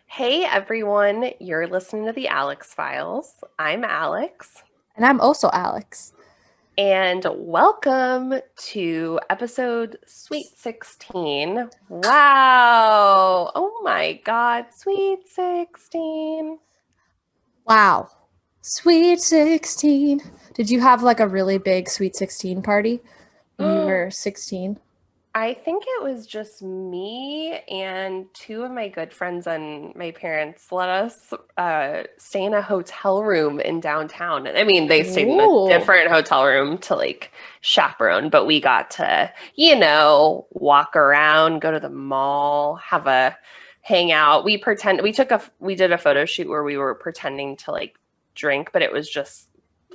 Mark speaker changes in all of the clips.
Speaker 1: Hey everyone, you're listening to the Alex Files. I'm Alex.
Speaker 2: And I'm also Alex.
Speaker 1: And welcome to episode Sweet 16. Wow. Oh my God, Sweet 16.
Speaker 2: Wow. Sweet 16. Did you have like a really big Sweet 16 party when you were 16?
Speaker 1: I think it was just me and two of my good friends and my parents let us stay in a hotel room in downtown. I mean, they stayed in a
Speaker 2: Ooh.
Speaker 1: different hotel room to like chaperone, but we got to, walk around, go to the mall, have a hangout. We did a photo shoot where we were pretending to like drink, but it was just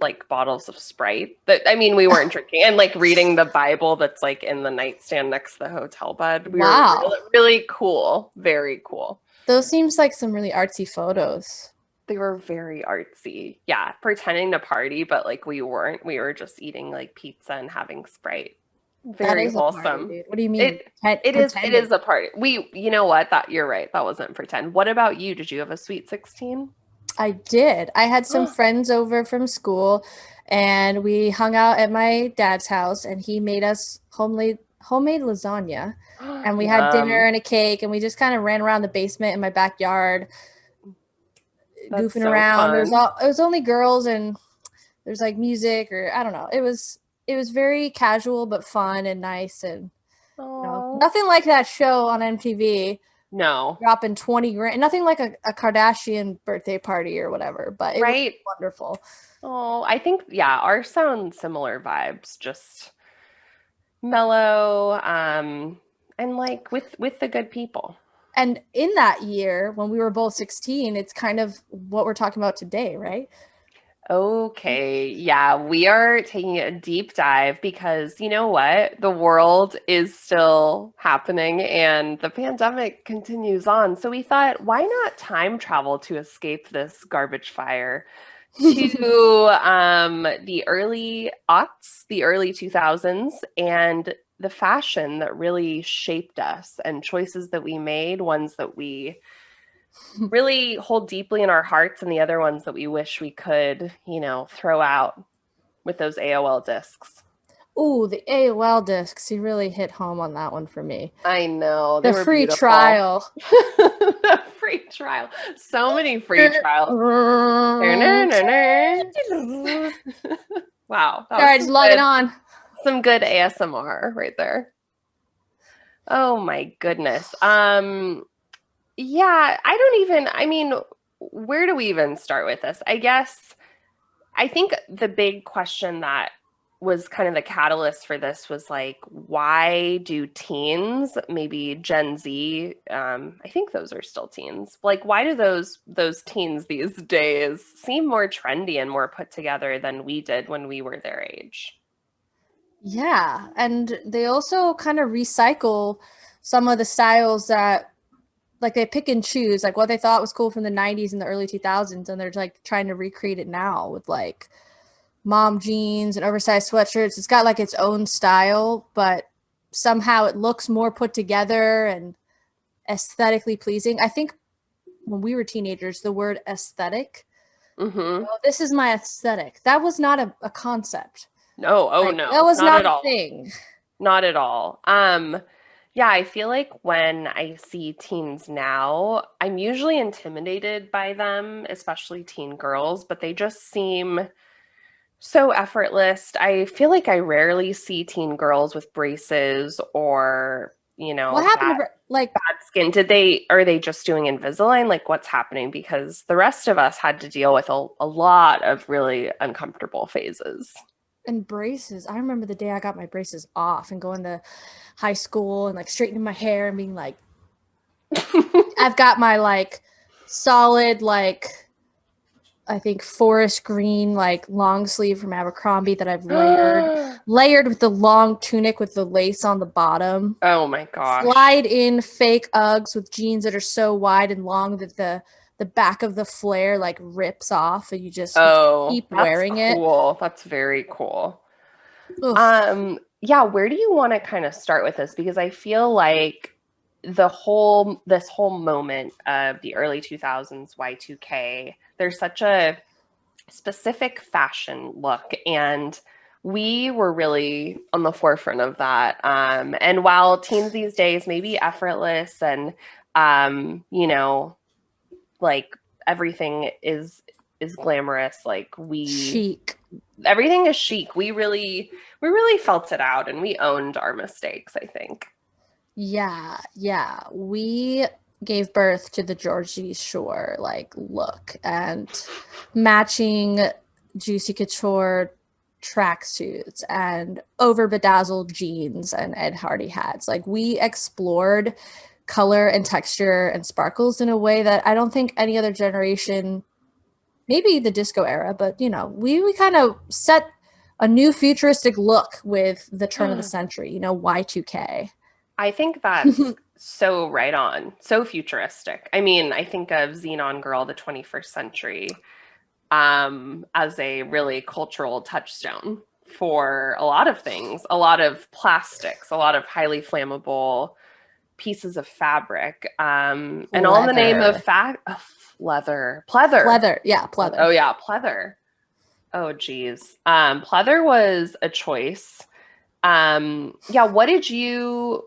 Speaker 1: like bottles of Sprite. We weren't drinking and like reading the Bible that's like in the nightstand next to the hotel bed. We were
Speaker 2: Wow.
Speaker 1: really, really cool. Very cool.
Speaker 2: Those seems like some really artsy photos.
Speaker 1: They were very artsy. Yeah, pretending to party, but like we weren't. We were just eating like pizza and having Sprite.
Speaker 2: That
Speaker 1: Very
Speaker 2: is a party,
Speaker 1: wholesome.
Speaker 2: dude. What do you mean?
Speaker 1: It is
Speaker 2: Pretending.
Speaker 1: a party. You know what? You're right. That wasn't pretend. What about you? Did you have a Sweet 16?
Speaker 2: I did. I had some friends over from school and we hung out at my dad's house and he made us homemade lasagna. And we had dinner
Speaker 1: Yum.
Speaker 2: and a cake and we just kind of ran around the basement in my backyard
Speaker 1: That's
Speaker 2: goofing
Speaker 1: so
Speaker 2: around.
Speaker 1: fun.
Speaker 2: It was only girls and there's like music or I don't know. It was very casual but fun and nice and
Speaker 1: Oh,
Speaker 2: nothing like that show on MTV
Speaker 1: no.
Speaker 2: dropping 20 grand. Nothing like a Kardashian birthday party or whatever, but it was
Speaker 1: Right.
Speaker 2: wonderful.
Speaker 1: Oh, I think, yeah, ours sound similar vibes, just mellow, and like with the good people.
Speaker 2: And in that year, when we were both 16, it's kind of what we're talking about today, right?
Speaker 1: Okay, yeah, we are taking a deep dive because you know what? The world is still happening and the pandemic continues on. So we thought, why not time travel to escape this garbage fire to the early aughts, the early 2000s, and the fashion that really shaped us and choices that we made, ones that we really hold deeply in our hearts and the other ones that we wish we could, throw out with those AOL discs.
Speaker 2: Ooh, the AOL discs. You really hit home on that one for me.
Speaker 1: I know, they
Speaker 2: The
Speaker 1: were
Speaker 2: free
Speaker 1: beautiful.
Speaker 2: trial.
Speaker 1: The free trial. So many free trials. Wow, that
Speaker 2: All
Speaker 1: was
Speaker 2: right, just log it on.
Speaker 1: some good ASMR right there. Oh my goodness. Yeah, where do we even start with this? I think the big question that was kind of the catalyst for this was like, why do teens, maybe Gen Z, I think those are still teens, like why do those teens these days seem more trendy and more put together than we did when we were their age?
Speaker 2: Yeah, and they also kind of recycle some of the styles that like they pick and choose like what they thought was cool from the 90s and the early 2000s and they're like trying to recreate it now with like mom jeans and oversized sweatshirts. It's got like its own style, but somehow it looks more put together and aesthetically pleasing. I think when we were teenagers, the word aesthetic,
Speaker 1: Mm-hmm.
Speaker 2: oh, this is my aesthetic. That was not a concept.
Speaker 1: No, oh
Speaker 2: Like that
Speaker 1: no,
Speaker 2: was
Speaker 1: not
Speaker 2: not
Speaker 1: at
Speaker 2: a
Speaker 1: all.
Speaker 2: thing.
Speaker 1: Not at all. Yeah, I feel like when I see teens now, I'm usually intimidated by them, especially teen girls, but they just seem so effortless. I feel like I rarely see teen girls with braces or
Speaker 2: What happened to like
Speaker 1: bad skin. Are they just doing Invisalign? Like what's happening? Because the rest of us had to deal with a lot of really uncomfortable phases.
Speaker 2: and braces? I remember the day I got my braces off and going to high school and like straightening my hair and being like, I've got my like solid like I think forest green like long sleeve from Abercrombie that I've layered with the long tunic with the lace on the bottom.
Speaker 1: Oh my gosh.
Speaker 2: Slide in fake Uggs with jeans that are so wide and long that the back of the flare like rips off and you
Speaker 1: Oh,
Speaker 2: keep
Speaker 1: that's
Speaker 2: wearing it.
Speaker 1: cool. That's very cool.
Speaker 2: Oof.
Speaker 1: Yeah, where do you want to kind of start with this? Because I feel like this whole moment of the early 2000s Y2K, there's such a specific fashion look, and we were really on the forefront of that. And while teens these days may be effortless and you know, like everything is glamorous, like we
Speaker 2: Chic.
Speaker 1: everything is chic. We really felt it out and we owned our mistakes, I think.
Speaker 2: Yeah, yeah. We gave birth to the Georgie Shore like look and matching Juicy Couture tracksuits and over bedazzled jeans and Ed Hardy hats. Like we explored color and texture and sparkles in a way that I don't think any other generation, maybe the disco era, but we kind of set a new futuristic look with the turn of the century, Y2K.
Speaker 1: I think that's so right on, so futuristic. I mean, I think of Xenon Girl, the 21st century, as a really cultural touchstone for a lot of things, a lot of plastics, a lot of highly flammable pieces of fabric, and all in the name of
Speaker 2: Leather.
Speaker 1: leather, pleather.
Speaker 2: Pleather. Yeah,
Speaker 1: Oh
Speaker 2: pleather.
Speaker 1: yeah, pleather. Oh geez, pleather was a choice. Yeah, what did you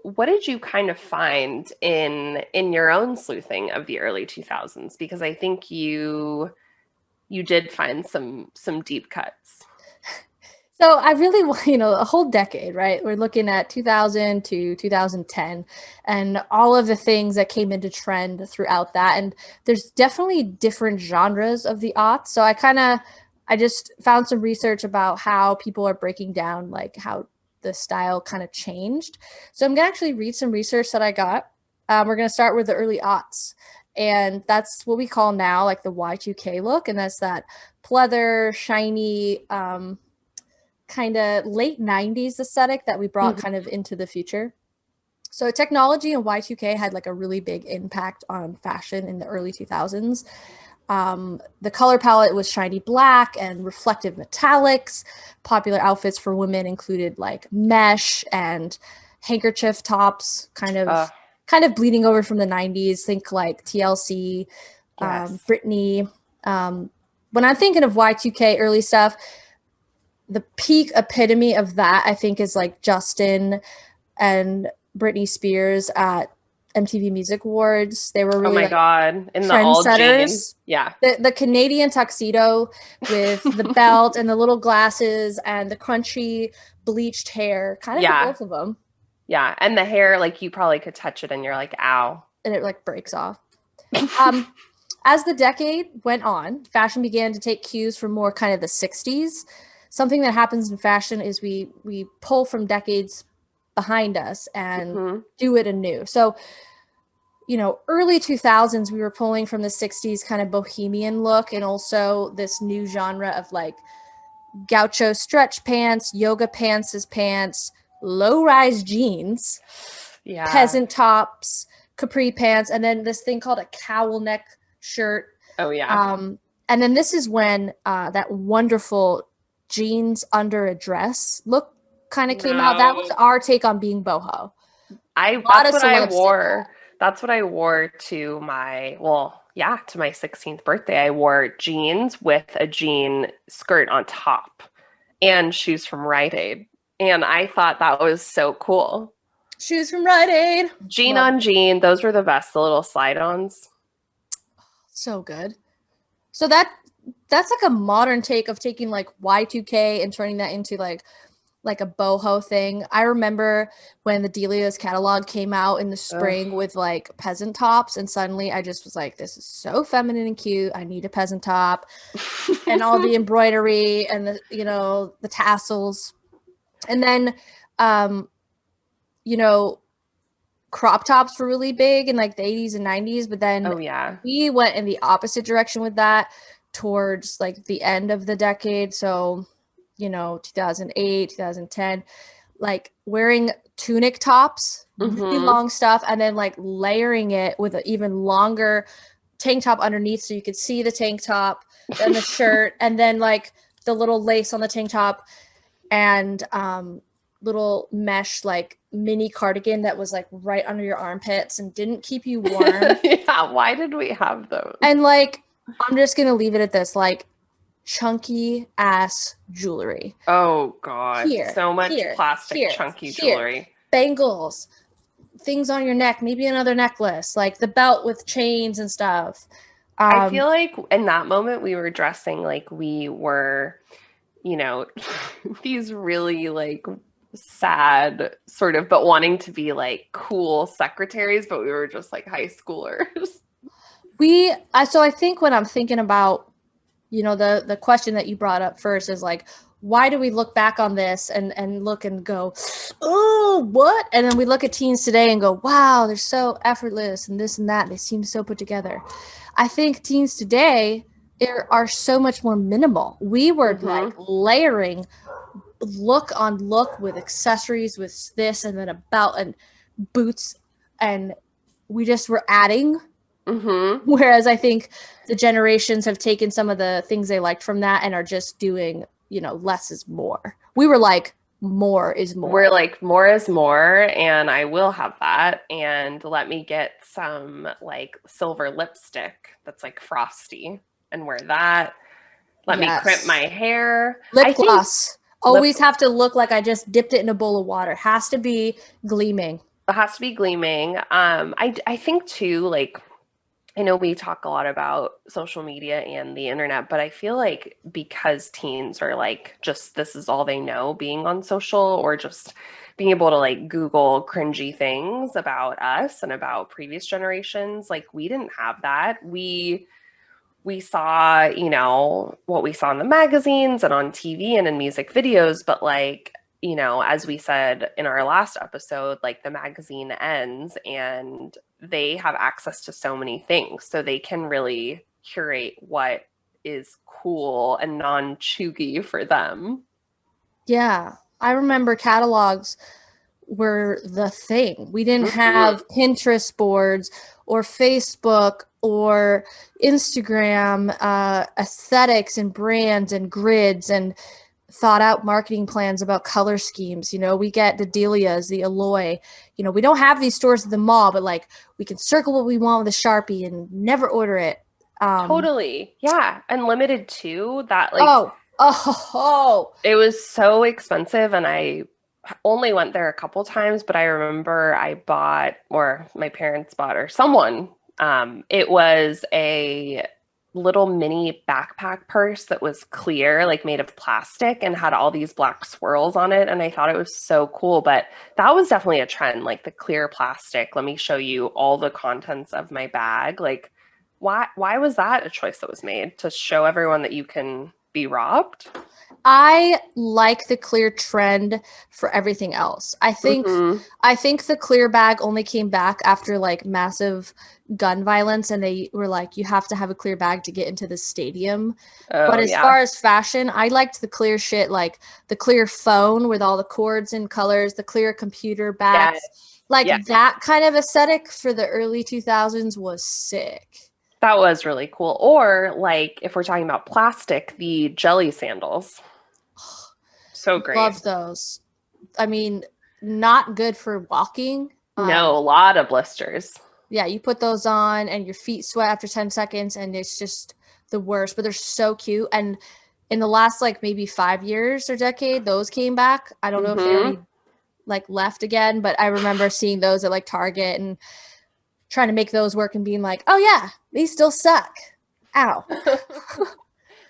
Speaker 1: kind of find in your own sleuthing of the early 2000s? Because I think you did find some deep cuts.
Speaker 2: So I really, a whole decade, right? We're looking at 2000 to 2010 and all of the things that came into trend throughout that. And there's definitely different genres of the aughts. So I just found some research about how people are breaking down like how the style kind of changed. So I'm going to actually read some research that I got. We're going to start with the early aughts. And that's what we call now like the Y2K look. And that's that pleather, shiny, kind of late 90s aesthetic that we brought
Speaker 1: Mhm.
Speaker 2: kind of into the future. So technology and Y2K had like a really big impact on fashion in the early 2000s. The color palette was shiny black and reflective metallics. Popular outfits for women included like mesh and handkerchief tops,
Speaker 1: Uh,
Speaker 2: kind of bleeding over from the 90s. Think like TLC,
Speaker 1: yes.
Speaker 2: Britney. When I'm thinking of Y2K early stuff, the peak epitome of that I think is like Justin and Britney Spears at MTV Music Awards. They were
Speaker 1: Oh
Speaker 2: really
Speaker 1: my
Speaker 2: like
Speaker 1: God. In the all jean.
Speaker 2: trendsetters.
Speaker 1: Yeah.
Speaker 2: The Canadian tuxedo with the belt and the little glasses and the crunchy bleached hair, kind of for
Speaker 1: Yeah.
Speaker 2: both of them,
Speaker 1: Yeah. And the hair, like you probably could touch it and you're like, ow.
Speaker 2: and it like breaks off. Um, as the decade went on, fashion began to take cues from more kind of the 60s. Something that happens in fashion is we pull from decades behind us and
Speaker 1: Hmm.
Speaker 2: do it anew. So, early 2000s, we were pulling from the 60s kind of bohemian look and also this new genre of like gaucho stretch pants, yoga pants as pants, low rise jeans,
Speaker 1: Yeah.
Speaker 2: peasant tops, capri pants, and then this thing called a cowl neck shirt.
Speaker 1: Oh yeah.
Speaker 2: Um, and then this is when that wonderful jeans under a dress look kind of came out. That was
Speaker 1: No.
Speaker 2: our take on being boho.
Speaker 1: I
Speaker 2: A lot
Speaker 1: that's
Speaker 2: of
Speaker 1: what I
Speaker 2: celebs did
Speaker 1: wore. That's what I wore to my, well, yeah, to my 16th birthday. I wore jeans with a jean skirt on top and shoes from Rite Aid. And I thought that was so cool.
Speaker 2: that. Shoes from Rite Aid.
Speaker 1: Jean
Speaker 2: Love
Speaker 1: on
Speaker 2: it.
Speaker 1: jean, those were the best, the little slide-ons.
Speaker 2: So good. So that's like a modern take of taking like Y2K and turning that into like like a boho thing. I remember when the Delia's catalog came out in the
Speaker 1: Ugh.
Speaker 2: spring with like peasant tops, and suddenly I just was like, this is so feminine and cute. I need a peasant top, and all the embroidery and the the tassels. And then um, you know, crop tops were really big in like the 80s and 90s, but then
Speaker 1: Oh yeah.
Speaker 2: we went in the opposite direction with that towards like the end of the decade. So, 2008, 2010, like wearing tunic tops, really
Speaker 1: Mm-hmm.
Speaker 2: long stuff, and then like layering it with an even longer tank top underneath so you could see the tank top, then the shirt, and then like the little lace on the tank top and little mesh like mini cardigan that was like right under your armpits and didn't keep you warm.
Speaker 1: Yeah, why did we have those?
Speaker 2: And like, I'm just gonna leave it at this, like chunky ass jewelry.
Speaker 1: Oh God,
Speaker 2: Here,
Speaker 1: so much
Speaker 2: here,
Speaker 1: plastic
Speaker 2: here,
Speaker 1: chunky
Speaker 2: here.
Speaker 1: jewelry.
Speaker 2: Bangles, things on your neck, maybe another necklace, like the belt with chains and stuff.
Speaker 1: I
Speaker 2: Um,
Speaker 1: feel like in that moment we were dressing like we were, you know, these really like sad sort of, but wanting to be like cool secretaries, but we were just like high schoolers.
Speaker 2: so I think when I'm thinking about, the question that you brought up first is like, why do we look back on this and look and go, oh, what? And then we look at teens today and go, wow, they're so effortless and this and that. They seem so put together. I think teens today are so much more minimal. We were like
Speaker 1: Mm-hmm.
Speaker 2: layering look on look with accessories, with this and then a belt and boots, and we just were adding.
Speaker 1: Mm-hmm.
Speaker 2: Whereas I think the generations have taken some of the things they liked from that and are just doing, less is more. We were like, more is more.
Speaker 1: We're like, more is more, and I will have that. And let me get some like silver lipstick that's like frosty and wear that. Let me crimp
Speaker 2: Yes.
Speaker 1: my hair. I
Speaker 2: Lip
Speaker 1: think
Speaker 2: gloss.
Speaker 1: lip
Speaker 2: Always have to look like I just dipped it in a bowl of water. Has to be gleaming.
Speaker 1: it has to be gleaming. I think too, like I know we talk a lot about social media and the internet, but I feel like because teens are like just this is all they know being on social or just being able to like Google cringy things about us and about previous generations, like we didn't have that. We saw, what we saw in the magazines and on TV and in music videos, but like, as we said in our last episode, like the magazine ends and they have access to so many things. So they can really curate what is cool and non-chuggy for them.
Speaker 2: Yeah. I remember catalogs were the thing. We didn't
Speaker 1: Mhm.
Speaker 2: have Pinterest boards or Facebook or Instagram aesthetics and brands and grids and thought out marketing plans about color schemes. We get the Delias, the Alloy. We don't have these stores at the mall, but like we can circle what we want with a Sharpie and never order it. Um,
Speaker 1: Totally. Yeah. And limited too, that like
Speaker 2: oh,
Speaker 1: it was so expensive and I only went there a couple times, but I remember I bought, or my parents bought, or someone. It was a little mini backpack purse that was clear, like made of plastic, and had all these black swirls on it. And I thought it was so cool. But that was definitely a trend, like the clear plastic. Let me show you all the contents of my bag. Like, why was that a choice that was made to show everyone that you can be robbed?
Speaker 2: I like the clear trend for everything else. I think
Speaker 1: Mm-hmm.
Speaker 2: I think the clear bag only came back after like massive gun violence and they were like you have to have a clear bag to get into the stadium. But
Speaker 1: Oh,
Speaker 2: as
Speaker 1: yeah.
Speaker 2: far as fashion, I liked the clear shit like the clear phone with all the cords and colors, the clear computer
Speaker 1: Yeah.
Speaker 2: backs. Like
Speaker 1: Yeah.
Speaker 2: that kind of aesthetic for the early 2000s was sick.
Speaker 1: That was really cool. Or like if we're talking about plastic, the jelly sandals. So great.
Speaker 2: Love those. I mean, not good for walking.
Speaker 1: No, a lot of blisters.
Speaker 2: Yeah, you put those on and your feet sweat after 10 seconds and it's just the worst, but they're so cute. And in the last like maybe 5 years or decade, those came back. I don't know if they
Speaker 1: Mm-hmm.
Speaker 2: already like left again, but I remember seeing those at like Target and trying to make those work and being like, oh yeah, these still suck. Ow.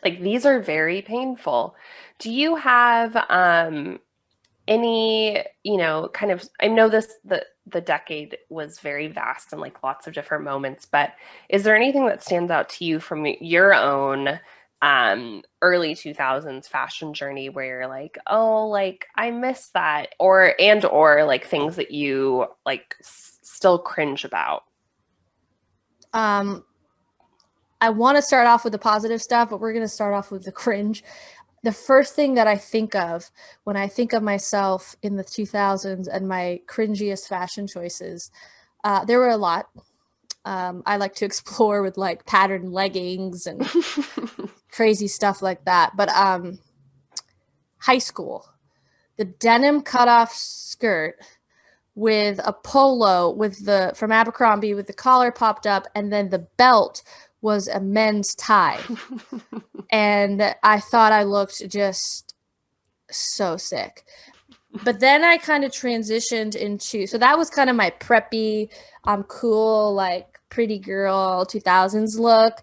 Speaker 1: Like these are very painful. Do you have any, kind of, I know the decade was very vast and like lots of different moments, but is there anything that stands out to you from your own early 2000s fashion journey where you're like, oh, like I miss that, or like things that you like still cringe about?
Speaker 2: Um, I want to start off with the positive stuff, but we're going to start off with the cringe. The first thing that I think of when I think of myself in the 2000s and my cringiest fashion choices, there were a lot. I like to explore with like patterned leggings and crazy stuff like that. But high school, the denim cutoff skirt with a polo with the from Abercrombie with the collar popped up, and then the belt was a men's tie. And I thought I looked just so sick. But then I kind of transitioned into, so that was kind of my preppy, cool, like pretty girl 2000s look.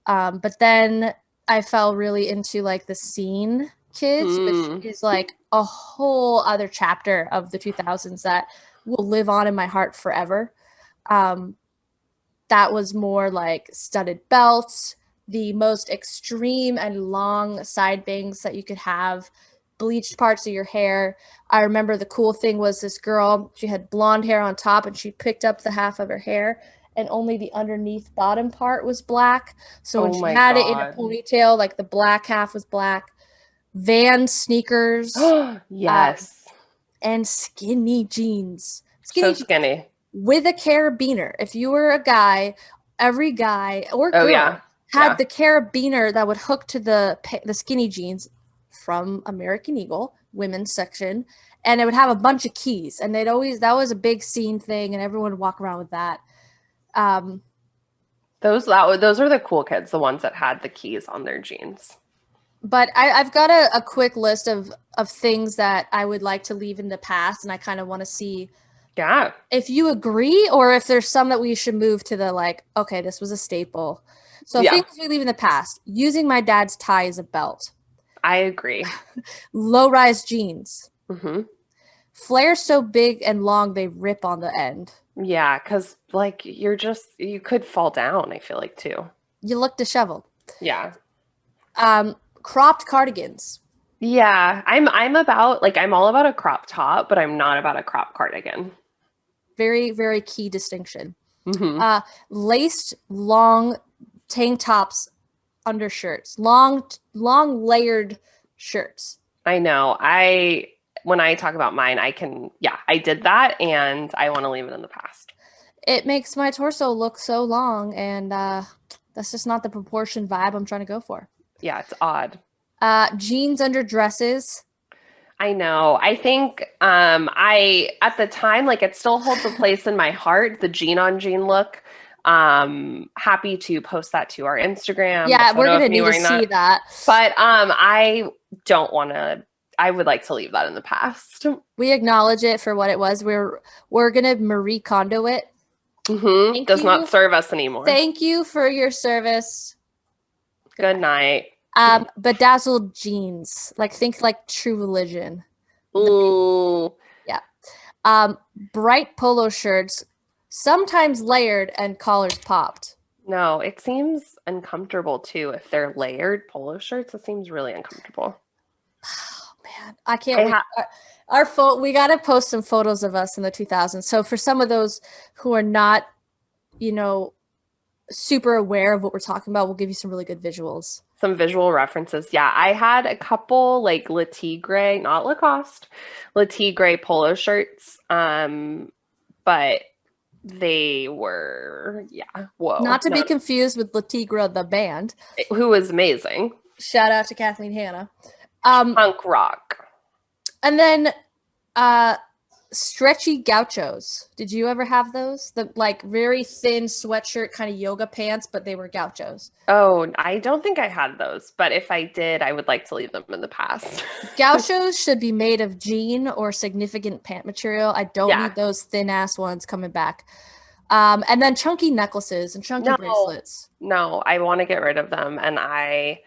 Speaker 2: But then I fell really into like the scene kids, which
Speaker 1: Hmm.
Speaker 2: is like a whole other chapter of the 2000s that will live on in my heart forever. Um, that was more like studded belts, the most extreme and long side bangs that you could have, bleached parts of your hair. I remember the cool thing was this girl, she had blonde hair on top and she picked up the half of her hair and only the underneath bottom part was black. So when
Speaker 1: Oh
Speaker 2: she
Speaker 1: my
Speaker 2: had it in a
Speaker 1: God.
Speaker 2: ponytail, like the black half was black. Van sneakers, um,
Speaker 1: Yes.
Speaker 2: and skinny jeans.
Speaker 1: So
Speaker 2: Skinny jeans
Speaker 1: skinny.
Speaker 2: with a carabiner. If you were a guy, every guy or
Speaker 1: Oh
Speaker 2: girl
Speaker 1: yeah.
Speaker 2: had
Speaker 1: Yeah.
Speaker 2: the carabiner that would hook to the skinny jeans from American Eagle women's section, and it would have a bunch of keys. And they'd always that was a big scene thing, and everyone would walk around with that. Um,
Speaker 1: Those are the cool kids, the ones that had the keys on their jeans.
Speaker 2: but I've got a quick list of things that I would like to leave in the past, and I kind of want to see
Speaker 1: Yeah.
Speaker 2: if you agree or if there's some that we should move to the like, okay, this was a staple. So
Speaker 1: Yeah.
Speaker 2: things we leave in the past, using my dad's tie as a belt,
Speaker 1: I agree.
Speaker 2: low rise jeans,
Speaker 1: Hmm.
Speaker 2: flares so big and long they rip on the end.
Speaker 1: Yeah, because like you could fall down, I feel like too.
Speaker 2: You look disheveled.
Speaker 1: Yeah.
Speaker 2: Cropped cardigans,
Speaker 1: Yeah. I'm all about a crop top, but I'm not about a crop cardigan.
Speaker 2: very, very key distinction.
Speaker 1: Hmm.
Speaker 2: Laced long tank tops, undershirts, long layered shirts.
Speaker 1: I know. When I talk about mine, I did that and I want to leave it in the past.
Speaker 2: It makes my torso look so long, and that's just not the proportion vibe I'm trying to go for.
Speaker 1: Yeah, it's odd.
Speaker 2: Jeans under dresses.
Speaker 1: I know. I think I at the time, like it still holds a place in my heart, the jean on jean look. Happy to post that to our Instagram, the
Speaker 2: Yeah, we're
Speaker 1: photo of
Speaker 2: gonna
Speaker 1: me
Speaker 2: need to
Speaker 1: wearing
Speaker 2: see
Speaker 1: that.
Speaker 2: that.
Speaker 1: But I don't want to. I would like to leave that in the past.
Speaker 2: We acknowledge it for what it was. We're gonna Marie Kondo it. Thank
Speaker 1: Does not
Speaker 2: you,
Speaker 1: serve us anymore.
Speaker 2: thank you for your service. Good
Speaker 1: Good
Speaker 2: night.
Speaker 1: night.
Speaker 2: Bedazzled jeans. Like think like True Religion.
Speaker 1: Ooh.
Speaker 2: Yeah. Bright polo shirts, sometimes layered and collars popped.
Speaker 1: No, it seems uncomfortable too. If they're layered polo shirts, it seems really uncomfortable.
Speaker 2: Man, I can't
Speaker 1: I
Speaker 2: wait.
Speaker 1: ha
Speaker 2: We got to post some photos of us in the 2000s. So for some of those who are not, you know, super aware of what we're talking about, we'll give you some really good visuals.
Speaker 1: some visual references. Yeah, I had a couple like Le Tigre, not Lacoste, Le Tigre polo shirts. But they were, yeah, whoa,
Speaker 2: Not to be
Speaker 1: not
Speaker 2: confused with La Tigra, the band.
Speaker 1: who was amazing.
Speaker 2: Shout out to Kathleen Hanna. Um,
Speaker 1: Punk rock.
Speaker 2: and then uh, stretchy gauchos. Did you ever have those? The like very thin sweatshirt kind of yoga pants, but they were gauchos.
Speaker 1: Oh, I don't think I had those, but if I did, I would like to leave them in the past.
Speaker 2: Gauchos should be made of jean or significant pant material. I don't
Speaker 1: Yeah.
Speaker 2: need those thin ass ones coming back. And then chunky necklaces and chunky
Speaker 1: No,
Speaker 2: bracelets.
Speaker 1: no, I want to get rid of them. And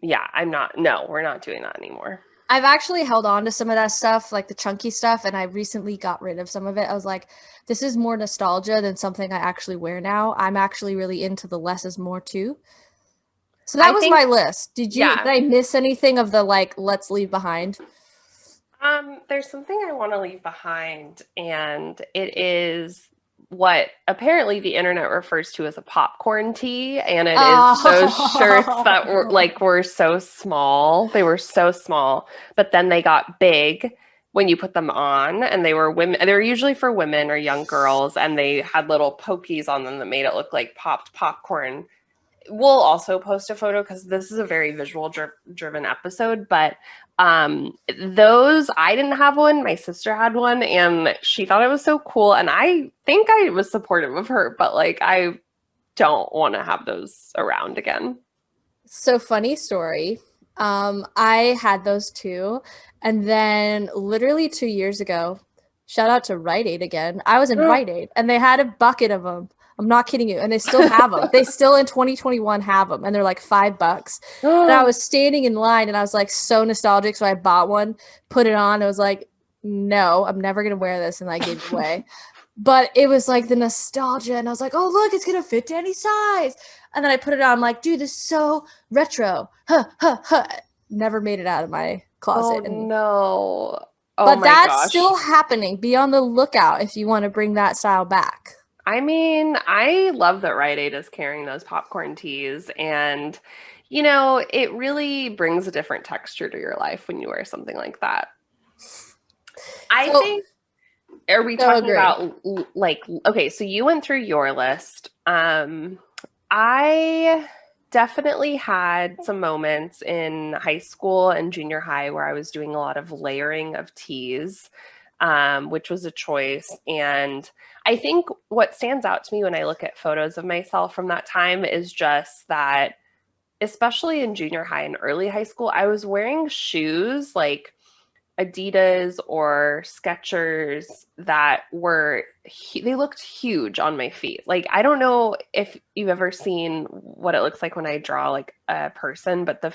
Speaker 1: yeah, I'm not, no, we're not doing that anymore.
Speaker 2: I've actually held on to some of that stuff, like the chunky stuff, and I recently got rid of some of it. I was like, this is more nostalgia than something I actually wear now. I'm actually really into the less is more too. So that
Speaker 1: I
Speaker 2: was my
Speaker 1: think,
Speaker 2: list. Did
Speaker 1: yeah.
Speaker 2: I miss anything of the like let's leave behind?
Speaker 1: There's something I want to leave behind, and it is what apparently the internet refers to as a popcorn tee, and it is those shirts that
Speaker 2: Oh,
Speaker 1: were so small. They were so small, but then they got big when you put them on, and they were women. They were usually for women or young girls, and they had little pokies on them that made it look like popped popcorn. We'll also post a photo because this is a very visual driven episode, but those I didn't have one, my sister had one, and she thought it was so cool, and I think I was supportive of her, but like I don't want to have those around again.
Speaker 2: so funny story. I had those too. And then literally 2 years ago, shout out to Rite Aid again. I was in Rite Aid and they had a bucket of them. I'm not kidding you. And they still have them. They still in 2021 have them. And they're like $5. And I was standing in line and I was like so nostalgic. So I bought one, put it on. I was like, no, I'm never going to wear this. And I gave it away. But it was like the nostalgia. And I was like, oh, look, it's going to fit to any size. And then I put it on. I'm like, dude, this is so retro. Huh, huh, huh. Never made it out of my
Speaker 1: Oh
Speaker 2: closet. And
Speaker 1: no. Oh
Speaker 2: but
Speaker 1: my
Speaker 2: that's
Speaker 1: gosh.
Speaker 2: still happening. Be on the lookout if you want to bring that style back.
Speaker 1: I mean, I love that Rite Aid is carrying those popcorn teas, and it really brings a different texture to your life when you wear something like that. I
Speaker 2: So
Speaker 1: think, are we
Speaker 2: so
Speaker 1: talking
Speaker 2: agree.
Speaker 1: about like, okay, so you went through your list. I definitely had some moments in high school and junior high where I was doing a lot of layering of teas, which was a choice. And I think what stands out to me when I look at photos of myself from that time is just that, especially in junior high and early high school, I was wearing shoes like Adidas or Skechers that they looked huge on my feet. Like I don't know if you've ever seen what it looks like when I draw like a person, but the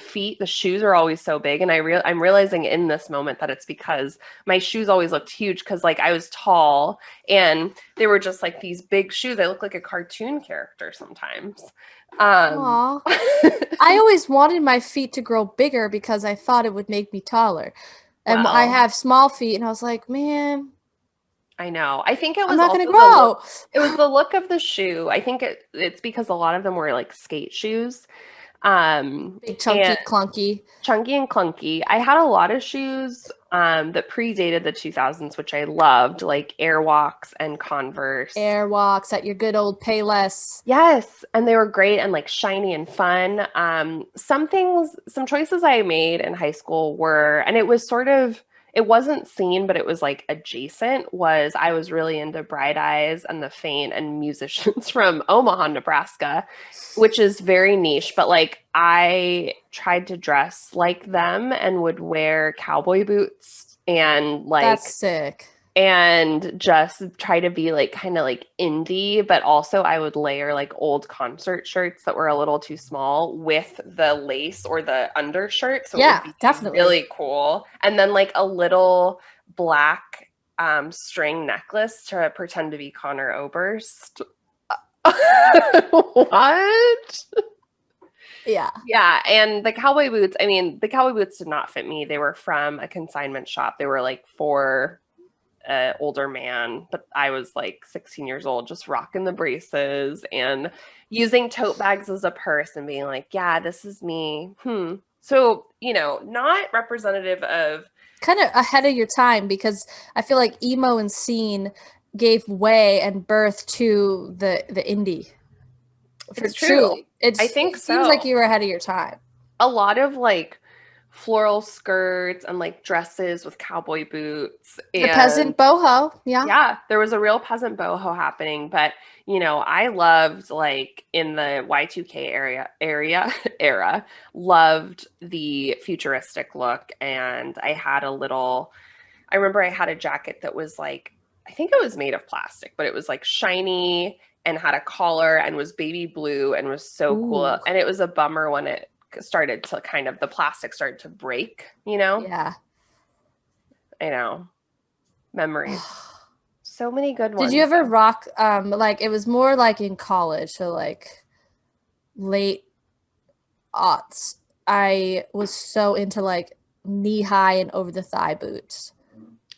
Speaker 1: shoes are always so big, and I'm realizing in this moment that it's because my shoes always looked huge because like I was tall and they were just like these big shoes. I look like a cartoon character sometimes. Um
Speaker 2: Aw. I always wanted my feet to grow bigger because I thought it would make me taller. And I
Speaker 1: well,
Speaker 2: have small feet, and I was like, man,
Speaker 1: I know. I think it
Speaker 2: I'm
Speaker 1: was
Speaker 2: not gonna
Speaker 1: also the look.
Speaker 2: grow.
Speaker 1: It was the look of the shoe. I think it's because a lot of them were like skate shoes.
Speaker 2: Big,
Speaker 1: And
Speaker 2: chunky, clunky.
Speaker 1: chunky and clunky. I had a lot of shoes that predated the 2000s, which I loved, like Airwalks and Converse.
Speaker 2: Airwalks at your good old Payless.
Speaker 1: Yes, and they were great and like shiny and fun. Some choices I made in high school were, and it was sort of, it wasn't seen, but it was like adjacent, was I was really into Bright Eyes and the Faint and musicians from Omaha, Nebraska, which is very niche, but like I tried to dress like them and would wear cowboy boots
Speaker 2: That's sick.
Speaker 1: and just try to be like kind of like indie, but also I would layer like old concert shirts that were a little too small with the lace or the undershirt, so it would
Speaker 2: Yeah,
Speaker 1: be
Speaker 2: definitely.
Speaker 1: really cool. And then like a little black string necklace to pretend to be Connor Oberst. What?
Speaker 2: Yeah.
Speaker 1: Yeah, and the cowboy boots, I mean, the cowboy boots did not fit me. They were from a consignment shop. They were like for older man, but I was like 16 years old, just rocking the braces and using tote bags as a purse and being like, yeah, this is me. So, not representative of.
Speaker 2: Kind of ahead of your time because I feel like emo and scene gave way and birth to the indie. For
Speaker 1: It's true.
Speaker 2: truly,
Speaker 1: I think
Speaker 2: it seems like
Speaker 1: so.
Speaker 2: you were ahead of your time.
Speaker 1: A lot of like floral skirts and like dresses with cowboy boots
Speaker 2: The
Speaker 1: and
Speaker 2: peasant boho, yeah.
Speaker 1: yeah, there was a real peasant boho happening, but I loved like in the Y2K era, loved the futuristic look, and I remember I had a jacket that was like, I think it was made of plastic, but it was like shiny and had a collar and was baby blue and was so cool.
Speaker 2: Ooh.
Speaker 1: And it was a bummer when it started to kind of, the plastic started to break, you know?
Speaker 2: Yeah.
Speaker 1: I know. Memories. So many good
Speaker 2: Did you
Speaker 1: ones
Speaker 2: ever
Speaker 1: though.
Speaker 2: rock like it was more like in college, so like late aughts. I was so into like knee high and over the thigh boots.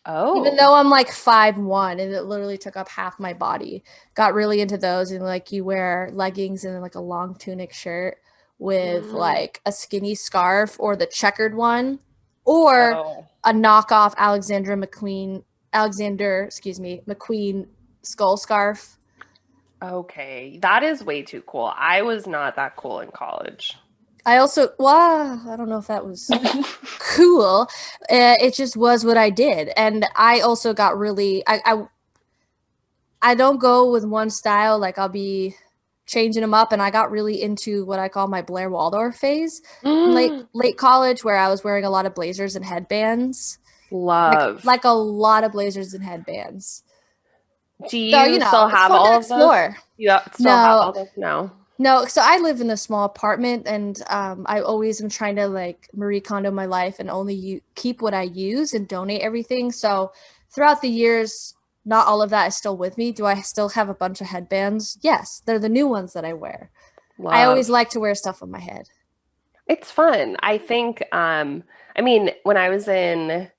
Speaker 2: Even
Speaker 1: Oh.
Speaker 2: though I'm like 5'1" and it literally took up half my body. Got really into those, and like you wear leggings and like a long tunic shirt with like a skinny scarf or the checkered one or
Speaker 1: Oh.
Speaker 2: a knockoff McQueen skull scarf.
Speaker 1: Okay. That is way too cool. I was not that cool in college.
Speaker 2: I also, well, I don't know if that was cool. It just was what I did, and I also got really. I don't go with one style. Like I'll be changing them up, and I got really into what I call my Blair Waldorf phase in late college, where I was wearing a lot of blazers and headbands,
Speaker 1: Love.
Speaker 2: like a lot of blazers and headbands.
Speaker 1: Do
Speaker 2: So
Speaker 1: you still
Speaker 2: it's
Speaker 1: have
Speaker 2: fun to
Speaker 1: all of those?
Speaker 2: explore.
Speaker 1: You still have
Speaker 2: No,
Speaker 1: all those? No.
Speaker 2: no, so I live in a small apartment, and I always am trying to like Marie Kondo my life and only keep what I use and donate everything. So throughout the years, not all of that is still with me. Do I still have a bunch of headbands? Yes, they're the new ones that I wear. I always
Speaker 1: Love.
Speaker 2: like to wear stuff on my head.
Speaker 1: It's fun. I think, I mean, when I was in,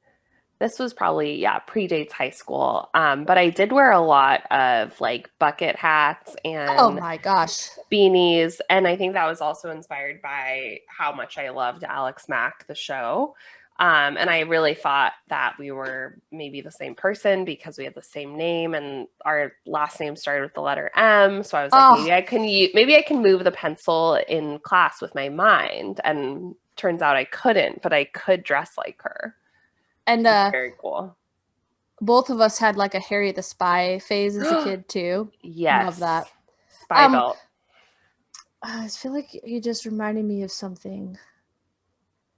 Speaker 1: this was probably, yeah, predates high school. But I did wear a lot of like bucket hats
Speaker 2: Oh
Speaker 1: and
Speaker 2: my gosh.
Speaker 1: beanies. And I think that was also inspired by how much I loved Alex Mack, the show. And I really thought that we were maybe the same person because we had the same name and our last name started with the letter M. So I was like,
Speaker 2: Oh,
Speaker 1: maybe I can move the pencil in class with my mind. And turns out I couldn't, but I could dress like her.
Speaker 2: and
Speaker 1: It's very cool.
Speaker 2: both of us had like a Harriet the Spy phase as a kid too. Love
Speaker 1: Yes.
Speaker 2: that.
Speaker 1: Spy
Speaker 2: Um,
Speaker 1: belt.
Speaker 2: I feel like you just reminded me of something.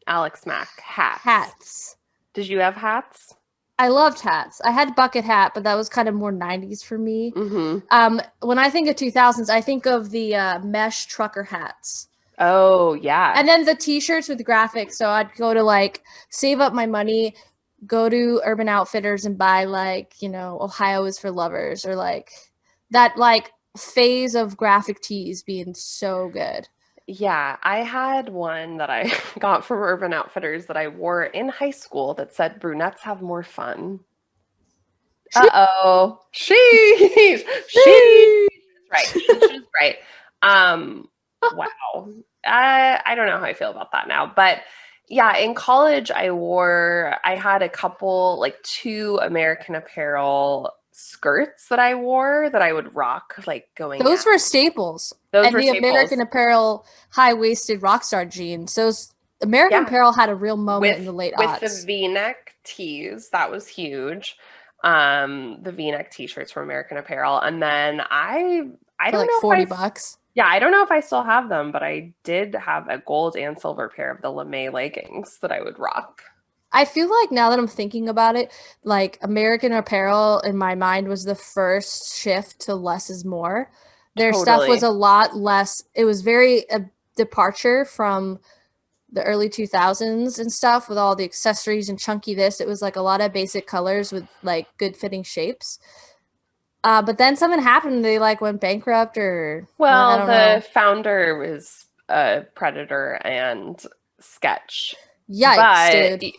Speaker 1: Alex Mack. Hats.
Speaker 2: Hats.
Speaker 1: Did you have hats?
Speaker 2: I loved hats. I had bucket hat, but that was kind of more 90s for me.
Speaker 1: Mm-hmm.
Speaker 2: When I think of 2000s, I think of the mesh trucker hats.
Speaker 1: Oh, yeah.
Speaker 2: And then the t-shirts with graphics. So I'd go to like save up my money, go to Urban Outfitters and buy like, Ohio is for lovers or like that like phase of graphic tees being so good.
Speaker 1: Yeah, I had one that I got from Urban Outfitters that I wore in high school that said brunettes have more fun. Uh-oh. Sheesh. Sheesh. Right. Sheesh is right. Wow. I don't know how I feel about that now, but yeah, in college I had a couple, like two American Apparel skirts that I wore that I would rock like going
Speaker 2: Those
Speaker 1: out.
Speaker 2: were staples.
Speaker 1: Those
Speaker 2: And
Speaker 1: were
Speaker 2: the
Speaker 1: staples.
Speaker 2: American Apparel high-waisted Rockstar jeans. Those American
Speaker 1: Yeah.
Speaker 2: Apparel had a real moment in
Speaker 1: with
Speaker 2: the late
Speaker 1: with the
Speaker 2: aughts
Speaker 1: V-neck tees, that was huge. The V-neck t-shirts from American Apparel, and then I
Speaker 2: for
Speaker 1: don't
Speaker 2: like
Speaker 1: know if
Speaker 2: 40 bucks.
Speaker 1: yeah, I don't know if I still have them, but I did have a gold and silver pair of the lame leggings that I would rock.
Speaker 2: I feel like now that I'm thinking about it, like American Apparel in my mind was the first shift to less is more. Their stuff was
Speaker 1: Totally.
Speaker 2: a lot less. It was very a departure from the early 2000s and stuff with all the accessories and chunky this. It was like a lot of basic colors with like good fitting shapes. But then something happened. They like went bankrupt or I
Speaker 1: Well,
Speaker 2: don't
Speaker 1: the
Speaker 2: know.
Speaker 1: founder was a predator and sketch.
Speaker 2: Yikes,
Speaker 1: But,
Speaker 2: dude.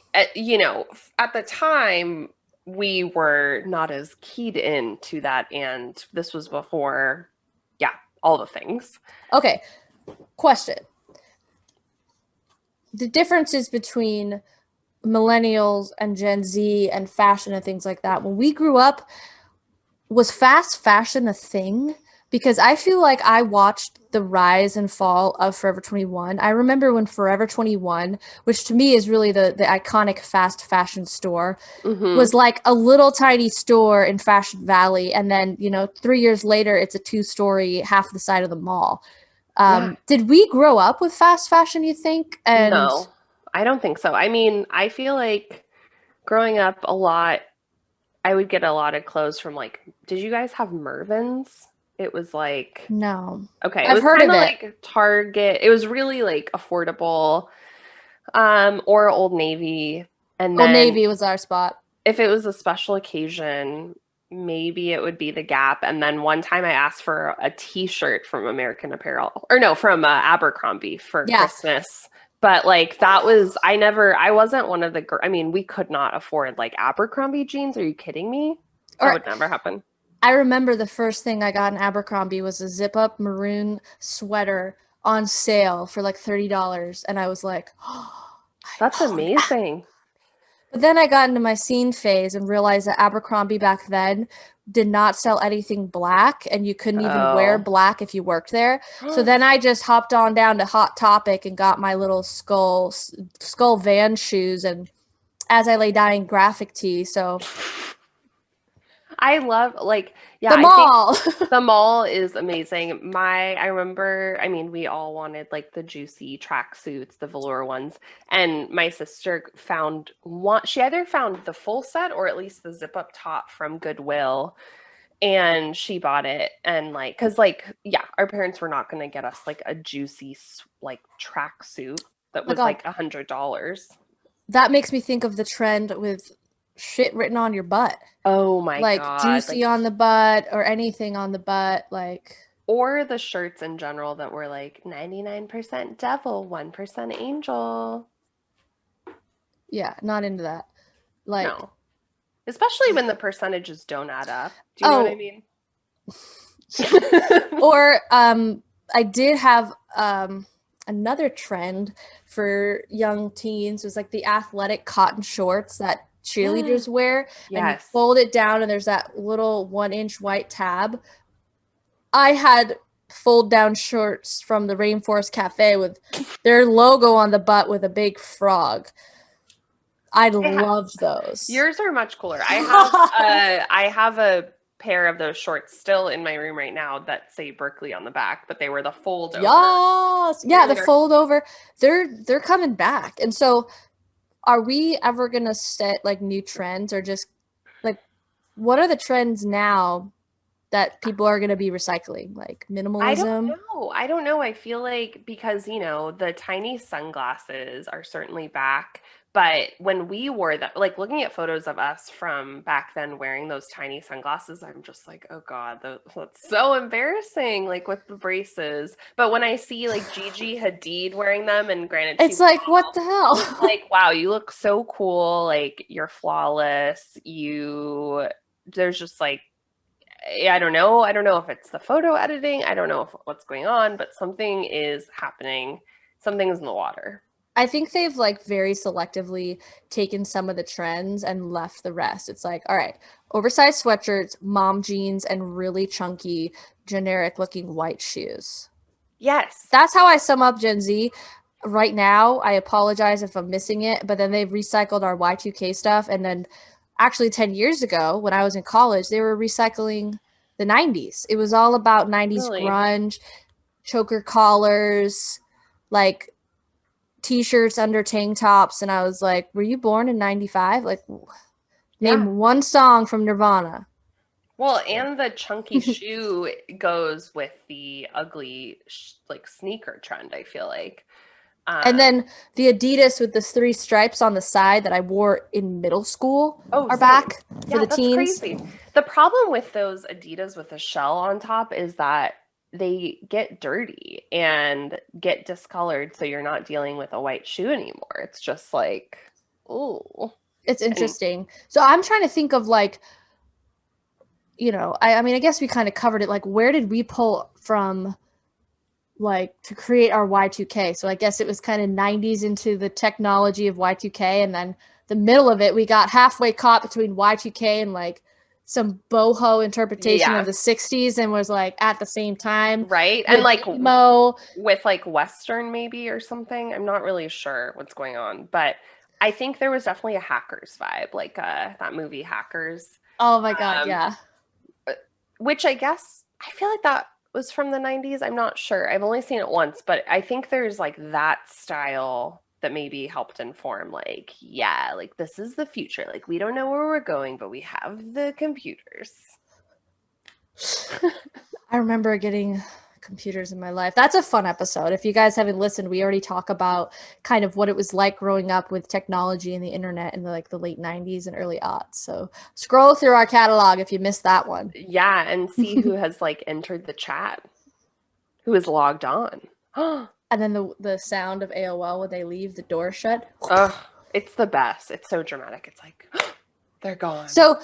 Speaker 1: at the time, we were not as keyed into that. And this was before, yeah, all the things.
Speaker 2: Okay, question. The differences between millennials and Gen Z and fashion and things like that. When we grew up, was fast fashion a thing? Because I feel like I watched the rise and fall of Forever 21. I remember when Forever 21, which to me is really the iconic fast fashion store,
Speaker 1: Hmm.
Speaker 2: was like a little tiny store in Fashion Valley. And then, 3 years later, it's a two-story, half the side of the mall.
Speaker 1: Yeah.
Speaker 2: Did we grow up with fast fashion, you think? And
Speaker 1: No, I don't think so. I mean, I feel like growing up I would get a lot of clothes from like, did you guys have Mervyn's It was like,
Speaker 2: No.
Speaker 1: okay, it
Speaker 2: I've
Speaker 1: was
Speaker 2: heard
Speaker 1: kind
Speaker 2: of
Speaker 1: of
Speaker 2: it.
Speaker 1: like Target. It was really like affordable, or Old Navy. And
Speaker 2: Old
Speaker 1: then
Speaker 2: Navy was our spot.
Speaker 1: if it was a special occasion, maybe it would be the Gap. And then one time I asked for a T-shirt from American Apparel, or no, from Abercrombie for
Speaker 2: Yeah.
Speaker 1: Christmas. But like that was, I wasn't one of the, I mean, we could not afford like Abercrombie jeans. Are you kidding me? That
Speaker 2: Or
Speaker 1: would never happen.
Speaker 2: I remember the first thing I got in Abercrombie was a zip up maroon sweater on sale for like $30. And I was like, oh,
Speaker 1: That's
Speaker 2: I own that.
Speaker 1: amazing.
Speaker 2: But then I got into my scene phase and realized that Abercrombie back then did not sell anything black, and you couldn't even wear
Speaker 1: Oh.
Speaker 2: black if you worked there. So then I just hopped on down to Hot Topic and got my little skull van shoes, and as I lay dying graphic tee. So
Speaker 1: I love like yeah,
Speaker 2: the
Speaker 1: I think
Speaker 2: mall.
Speaker 1: the mall is amazing. I remember, I mean, we all wanted like the juicy track suits, the velour ones, and my sister found one. She either found the full set or at least the zip up top from Goodwill, and she bought it. And like, cause like, yeah, our parents were not going to get us like a juicy like track suit that
Speaker 2: My
Speaker 1: was
Speaker 2: God,
Speaker 1: like $100.
Speaker 2: that makes me think of the trend with shit written on your butt,
Speaker 1: Oh my
Speaker 2: like
Speaker 1: God,
Speaker 2: juicy
Speaker 1: like
Speaker 2: on the butt or anything on the butt. Like,
Speaker 1: or the shirts in general that were like 99% devil, 1% angel.
Speaker 2: yeah, not into that. Like,
Speaker 1: No. Especially when the percentages don't add up. Do you know what I
Speaker 2: oh,
Speaker 1: mean?
Speaker 2: yeah. Or I did have another trend for young teens was like the athletic cotton shorts that cheerleaders wear, and you
Speaker 1: Yes.
Speaker 2: fold it down and there's that little 1 inch white tab. I had fold down shorts from the Rainforest Cafe with their logo on the butt with a big frog. I loved those.
Speaker 1: Yours are much cooler. I have a pair of those shorts still in my room right now that say Berkeley on the back, but they were the fold over
Speaker 2: Yes. Yeah, the
Speaker 1: cheerleader.
Speaker 2: fold over. They're coming back. And so are we ever gonna set like new trends, or just like what are the trends now that people are gonna be recycling? Like
Speaker 1: I don't
Speaker 2: minimalism?
Speaker 1: know. I don't know. I feel like because, the tiny sunglasses are certainly back. But when we wore that, like looking at photos of us from back then wearing those tiny sunglasses, I'm just like, oh God, that's so embarrassing, like with the braces. But when I see like Gigi Hadid wearing them, and granted, she
Speaker 2: It's
Speaker 1: was
Speaker 2: like what
Speaker 1: model,
Speaker 2: the
Speaker 1: it's
Speaker 2: hell?
Speaker 1: like, wow, you look so cool. Like you're flawless. There's just like, I don't know. I don't know if it's the photo editing. I don't know what's going on, but something is happening. Something's in the water.
Speaker 2: I think they've like very selectively taken some of the trends and left the rest. It's like, all right, oversized sweatshirts, mom jeans, and really chunky, generic looking white shoes.
Speaker 1: Yes.
Speaker 2: That's how I sum up Gen Z. Right now, I apologize if I'm missing it, but then they've recycled our Y2K stuff. And then actually 10 years ago, when I was in college, they were recycling the 90s. It was all about 90s
Speaker 1: Really.
Speaker 2: grunge, choker collars, like t-shirts under tank tops. And I was like, were you born in 95? Like,
Speaker 1: Yeah.
Speaker 2: name one song from Nirvana.
Speaker 1: Well, and the chunky shoe goes with the ugly like sneaker trend, I feel like.
Speaker 2: And
Speaker 1: Um,
Speaker 2: then the Adidas with the three stripes on the side that I wore in middle school
Speaker 1: oh,
Speaker 2: are
Speaker 1: same.
Speaker 2: back for
Speaker 1: Yeah,
Speaker 2: the
Speaker 1: that's
Speaker 2: teens.
Speaker 1: crazy. The problem with those Adidas with the shell on top is that they get dirty and get discolored, so you're not dealing with a white shoe anymore. It's just like, oh.
Speaker 2: It's
Speaker 1: And
Speaker 2: interesting. So I'm trying to think of like, I mean, I guess we kind of covered it. Like, where did we pull from, like, to create our Y2K? So I guess it was kind of 90s into the technology of Y2K. And then the middle of it, we got halfway caught between Y2K and like some boho interpretation of
Speaker 1: yeah,
Speaker 2: the 60s, and was like at the same time
Speaker 1: right? And
Speaker 2: with
Speaker 1: like
Speaker 2: emo.
Speaker 1: with like Western maybe or something. I'm not really sure what's going on, but I think there was definitely a hackers vibe, like that movie Hackers.
Speaker 2: Oh my God.
Speaker 1: Um,
Speaker 2: Yeah.
Speaker 1: uh, which I guess I feel like that was from the 90s. I'm not sure. I've only seen it once, but I think there's like that style that maybe helped inform like, yeah, like this is the future. Like we don't know where we're going, but we have the computers.
Speaker 2: I remember getting computers in my life. That's a fun episode. If you guys haven't listened, we already talk about kind of what it was like growing up with technology and the internet in the late 90s and early aughts. So scroll through our catalog if you missed that one.
Speaker 1: Yeah, and see who has like entered the chat, who is logged on.
Speaker 2: And then the sound of AOL when they leave the door shut.
Speaker 1: Ugh, it's the best. It's so dramatic. It's like they're gone.
Speaker 2: So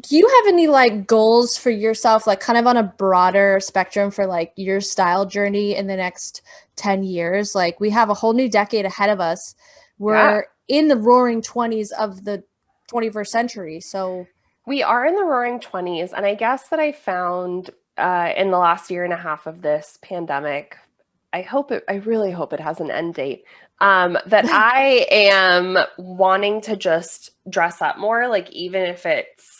Speaker 2: do you have any like goals for yourself, like kind of on a broader spectrum for like your style journey in the next 10 years? Like we have a whole new decade ahead of us.
Speaker 1: Yeah.
Speaker 2: We're in the roaring 20s of the 21st century. So
Speaker 1: We are in the roaring 20s, and I guess that I found in the last year and a half of this pandemic, I really hope it has an end date, that I am wanting to just dress up more, like even if it's,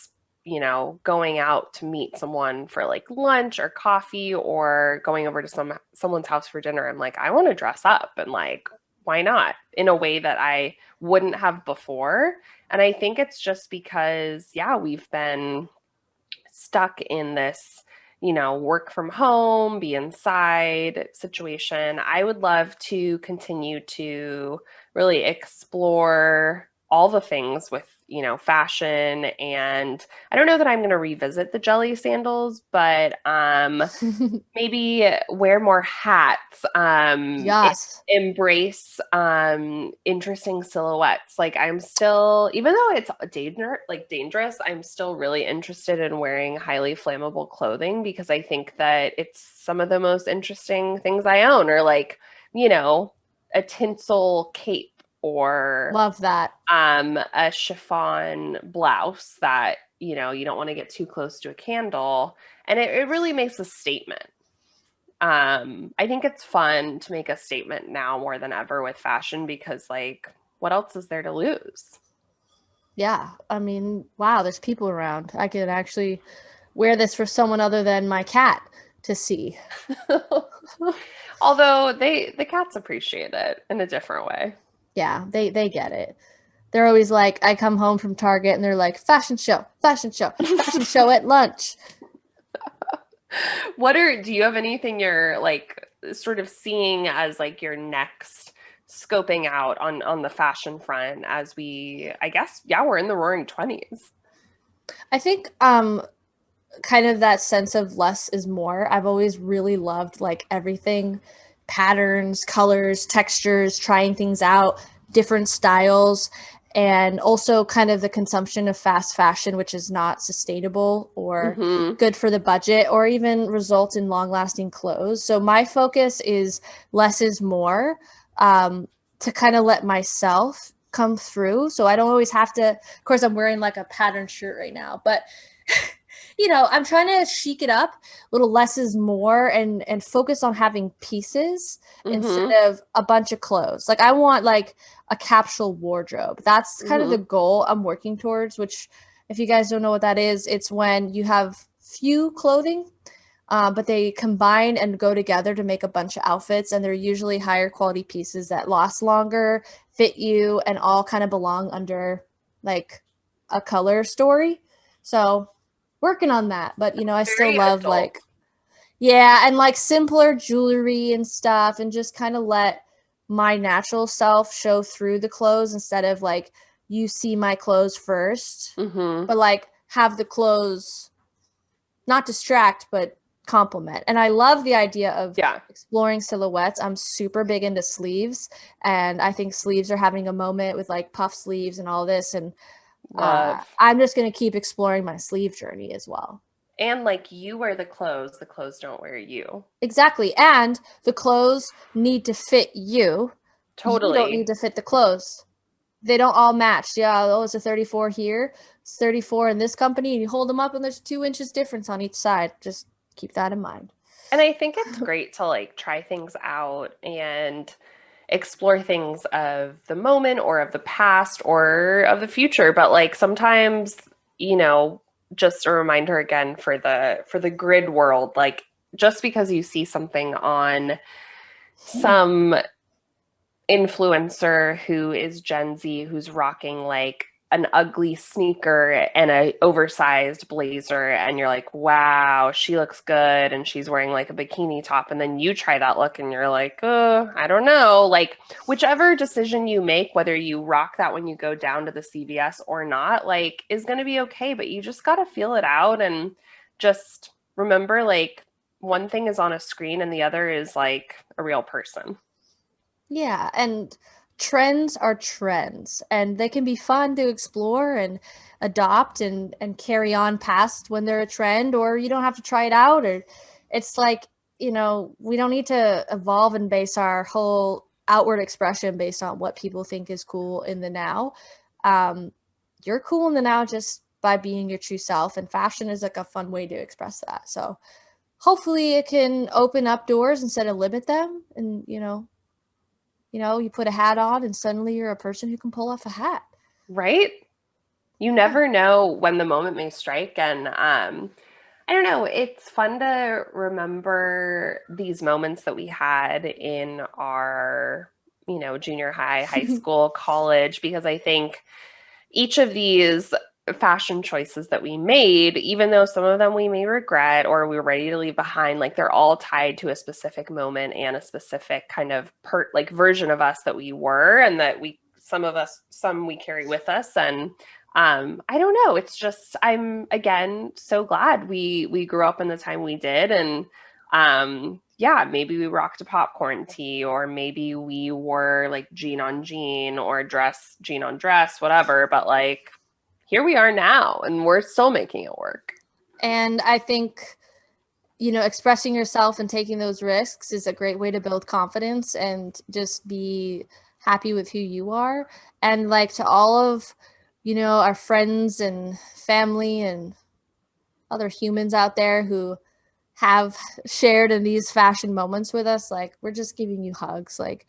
Speaker 1: going out to meet someone for like lunch or coffee or going over to someone's house for dinner. I'm like, I want to dress up and like, why not? In a way that I wouldn't have before. And I think it's just because, yeah, we've been stuck in this, work from home, be inside situation. I would love to continue to really explore all the things with, fashion. And I don't know that I'm going to revisit the jelly sandals, but maybe wear more hats,
Speaker 2: yes.
Speaker 1: embrace interesting silhouettes. Like I'm still, even though it's dangerous, I'm still really interested in wearing highly flammable clothing because I think that it's some of the most interesting things I own, or like, a tinsel cape or
Speaker 2: Love that.
Speaker 1: a chiffon blouse that, you don't want to get too close to a candle. And it really makes a statement. I think it's fun to make a statement now more than ever with fashion because, like, what else is there to lose?
Speaker 2: Yeah. I mean, wow, there's people around. I could actually wear this for someone other than my cat to see.
Speaker 1: Although the cats appreciate it in a different way.
Speaker 2: Yeah, they get it. They're always like, I come home from Target and they're like, fashion show, fashion show, fashion show at lunch.
Speaker 1: Do you have anything you're like sort of seeing as like your next scoping out on the fashion front as I guess, yeah, we're in the roaring 20s.
Speaker 2: I think kind of that sense of less is more. I've always really loved like everything, patterns, colors, textures, trying things out, different styles, and also kind of the consumption of fast fashion, which is not sustainable or
Speaker 1: Mm-hmm.
Speaker 2: good for the budget or even result in long lasting clothes. So my focus is less is more, to kind of let myself come through. So I don't always have to, of course, I'm wearing like a patterned shirt right now, but I'm trying to chic it up, a little less is more, and focus on having pieces instead
Speaker 1: Mm-hmm.
Speaker 2: of a bunch of clothes. Like I want like a capsule wardrobe. That's kind of the
Speaker 1: Mm-hmm.
Speaker 2: goal I'm working towards, which if you guys don't know what that is, it's when you have few clothing, but they combine and go together to make a bunch of outfits, and they're usually higher quality pieces that last longer, fit you, and all kind of belong under like a color story. So working on that, but I still
Speaker 1: Very
Speaker 2: love
Speaker 1: adult.
Speaker 2: like, yeah, and like simpler jewelry and stuff, and just kind of let my natural self show through the clothes instead of like you see my clothes first,
Speaker 1: Mm-hmm.
Speaker 2: but like have the clothes not distract but complement. And I love the idea of
Speaker 1: Yeah.
Speaker 2: exploring silhouettes. I'm super big into sleeves, and I think sleeves are having a moment with like puff sleeves and all this, and
Speaker 1: Love.
Speaker 2: I'm just going to keep exploring my sleeve journey as well.
Speaker 1: And like you wear the clothes don't wear you.
Speaker 2: Exactly. And the clothes need to fit you. You don't need
Speaker 1: Totally.
Speaker 2: to fit the clothes. They don't all match. Yeah, oh, it's a 34 here. It's 34 in this company. And you hold them up and there's 2 inches difference on each side. Just keep that in mind.
Speaker 1: And I think it's great to like try things out and explore things of the moment or of the past or of the future. But like sometimes, you know, just a reminder again for the grid world, like just because you see something on some influencer who is Gen Z who's rocking like an ugly sneaker and a oversized blazer and you're like, wow, she looks good and she's wearing like a bikini top, and then you try that look and you're like, I don't know. Like whichever decision you make, whether you rock that when you go down to the CVS or not, like is going to be okay, but you just got to feel it out and just remember like one thing is on a screen and the other is like a real person.
Speaker 2: Yeah, and trends are trends, and they can be fun to explore and adopt and carry on past when they're a trend, or you don't have to try it out. Or it's like, we don't need to evolve and base our whole outward expression based on what people think is cool in the now. Um, you're cool in the now just by being your true self, and fashion is like a fun way to express that. So hopefully it can open up doors instead of limit them. And you put a hat on and suddenly you're a person who can pull off a hat.
Speaker 1: Right? You never know when the moment may strike. And I don't know, it's fun to remember these moments that we had in our, junior high, high school, college, because I think each of these fashion choices that we made, even though some of them we may regret or we're ready to leave behind, like they're all tied to a specific moment and a specific kind of like version of us that we were, and that some we carry with us. And I don't know, it's just, I'm again so glad we grew up in the time we did. And yeah, maybe we rocked a popcorn tee, or maybe we wore like jean on jean or jean on dress, whatever. But like, here we are now, and we're still making it work.
Speaker 2: And I think, expressing yourself and taking those risks is a great way to build confidence and just be happy with who you are. And like to all of, our friends and family and other humans out there who have shared in these fashion moments with us, like we're just giving you hugs. Like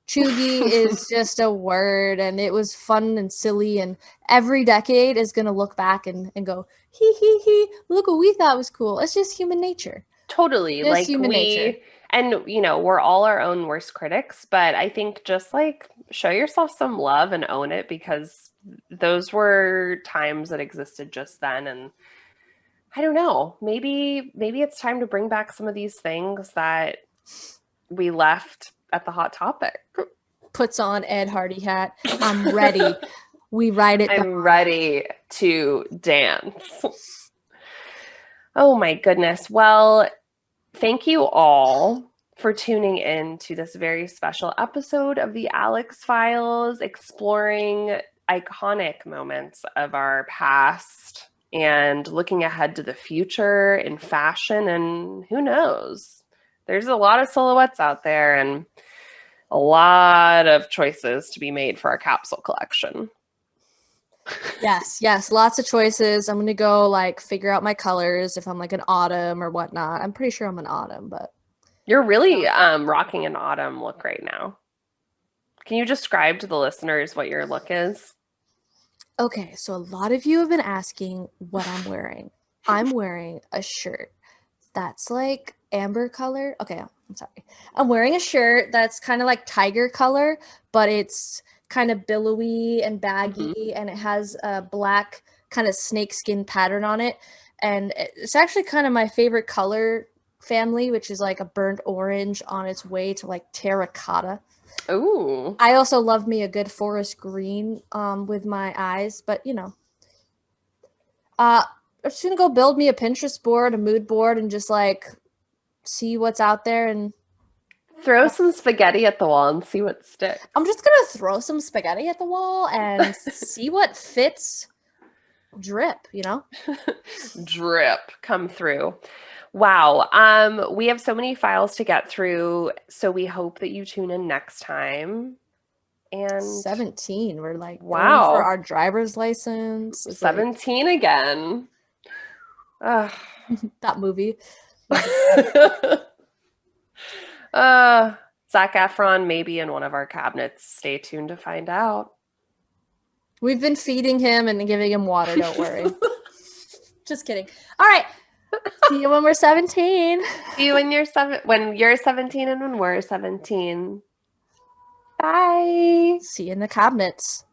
Speaker 2: chuggy is just a word, and it was fun and silly, and every decade is going to look back and go, he, look what we thought was cool. It's just human nature.
Speaker 1: Totally.
Speaker 2: Just
Speaker 1: Like
Speaker 2: human nature.
Speaker 1: and we're all our own worst critics, but I think just like show yourself some love and own it, because those were times that existed just then. And I don't know, maybe it's time to bring back some of these things that we left at the Hot Topic.
Speaker 2: Puts on Ed Hardy hat. I'm ready. We ride it.
Speaker 1: I'm ready to dance. Oh my goodness. Well, thank you all for tuning in to this very special episode of the Alex Files, exploring iconic moments of our past and looking ahead to the future in fashion. And who knows? There's a lot of silhouettes out there and a lot of choices to be made for our capsule collection.
Speaker 2: Yes, lots of choices. I'm gonna go like figure out my colors if I'm like an autumn or whatnot. I'm pretty sure I'm an autumn, but
Speaker 1: you're really rocking an autumn look right now. Can you describe to the listeners what your look is?
Speaker 2: Okay, so a lot of you have been asking what I'm wearing. I'm wearing a shirt that's like amber color. Okay, I'm sorry. I'm wearing a shirt that's kind of like tiger color, but it's kind of billowy and baggy, and it has a black kind of snakeskin pattern on it. And it's actually kind of my favorite color family, which is like a burnt orange on its way to like terracotta.
Speaker 1: Ooh.
Speaker 2: I also love me a good forest green with my eyes, but I'm just gonna go build me a Pinterest board, a mood board, and just like see what's out there and
Speaker 1: throw some spaghetti at the wall and see what sticks.
Speaker 2: I'm just gonna throw some spaghetti at the wall and see what fits. Drip,
Speaker 1: Drip, come through. Wow. We have so many files to get through, so we hope that you tune in next time. And
Speaker 2: 17. We're like
Speaker 1: wow,
Speaker 2: going for our driver's license. It's
Speaker 1: 17 like... again.
Speaker 2: That movie.
Speaker 1: Zac Efron may be in one of our cabinets. Stay tuned to find out.
Speaker 2: We've been feeding him and giving him water. Don't worry. Just kidding. All right. See you when we're 17.
Speaker 1: See you when you're 17 and when we're 17. Bye.
Speaker 2: See you in the cabinets.